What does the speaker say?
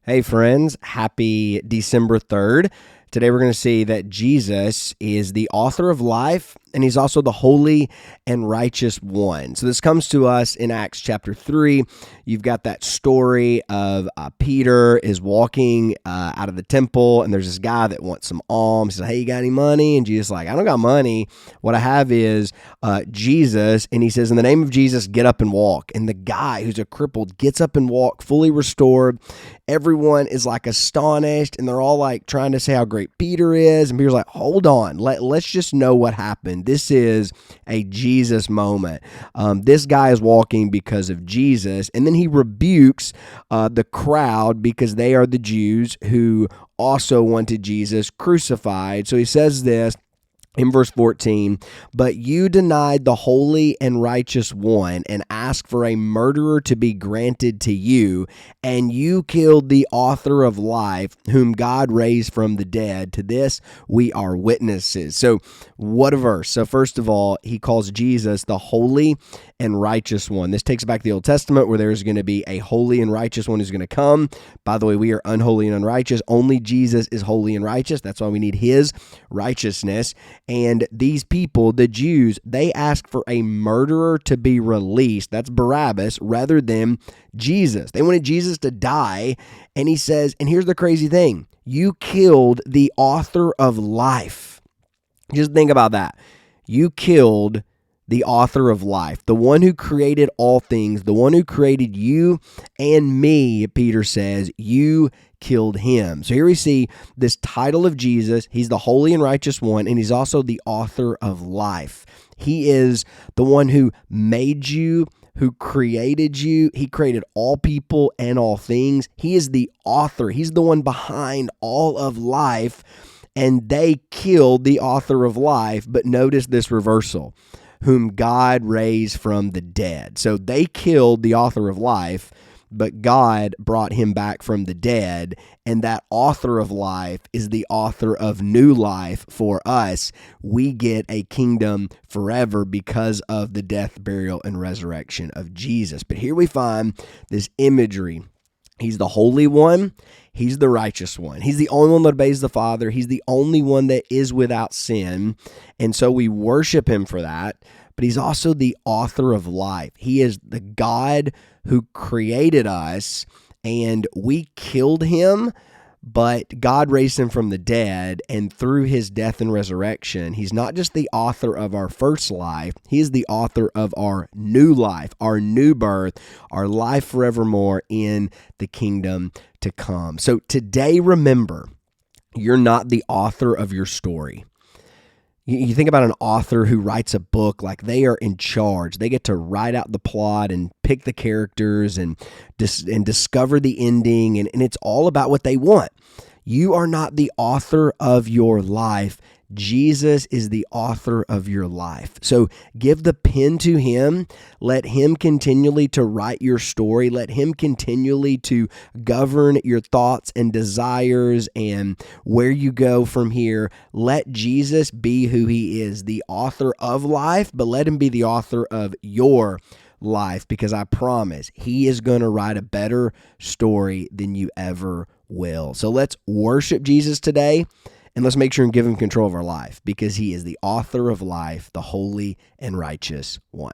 Hey friends, happy December 3rd. Today we're going to see that Jesus is the author of life and he's also the holy and righteous one. So this comes to us in Acts chapter 3. You've got that story of Peter is walking out of the temple and there's this guy that wants some alms. He says, hey, you got any money? And Jesus is like, I don't got money. What I have is Jesus. And he says, in the name of Jesus, get up and walk. And the guy who's a crippled gets up and walk, fully restored. Everyone is like astonished and they're all like trying to say how great Peter is. And Peter's like, hold on, let's just know what happened. This is a Jesus moment. This guy is walking because of Jesus. And then he rebukes the crowd because they are the Jews who also wanted Jesus crucified. So he says this in verse 14, but you denied the holy and righteous one and asked for a murderer to be granted to you, and you killed the author of life, whom God raised from the dead. To this we are witnesses. So what a verse. So first of all, he calls Jesus the holy and righteous one. This takes back the Old Testament where there's going to be a holy and righteous one who's going to come. By the way, we are unholy and unrighteous. Only Jesus is holy and righteous. That's why we need his righteousness. And these people, the Jews, they asked for a murderer to be released. That's Barabbas rather than Jesus. They wanted Jesus to die. And he says, and here's the crazy thing, you killed the author of life. Just think about that. You killed the author of life, the one who created all things, the one who created you and me, Peter says, you killed him. So here we see this title of Jesus. He's the holy and righteous one, and he's also the author of life. He is the one who made you, who created you. He created all people and all things. He is the author. He's the one behind all of life, and they killed the author of life. But notice this reversal, whom God raised from the dead. So they killed the author of life, but God brought him back from the dead, and that author of life is the author of new life for us. We get a kingdom forever because of the death, burial, and resurrection of Jesus. But here we find this imagery. He's the holy one. He's the righteous one. He's the only one that obeys the Father. He's the only one that is without sin. And so we worship him for that. But he's also the author of life. He is the God who created us, and we killed him, but God raised him from the dead, and through his death and resurrection, he's not just the author of our first life, he is the author of our new life, our new birth, our life forevermore in the kingdom to come. So today, remember, you're not the author of your story. You think about an author who writes a book, like they are in charge. They get to write out the plot and pick the characters and discover the ending, and it's all about what they want. You are not the author of your life. Jesus is the author of your life. So give the pen to him. Let him continually to write your story. Let him continually to govern your thoughts and desires and where you go from here. Let Jesus be who he is, the author of life, but let him be the author of your life, because I promise he is going to write a better story than you ever will. So let's worship Jesus today. And let's make sure and give him control of our life, because he is the author of life, the holy and righteous one.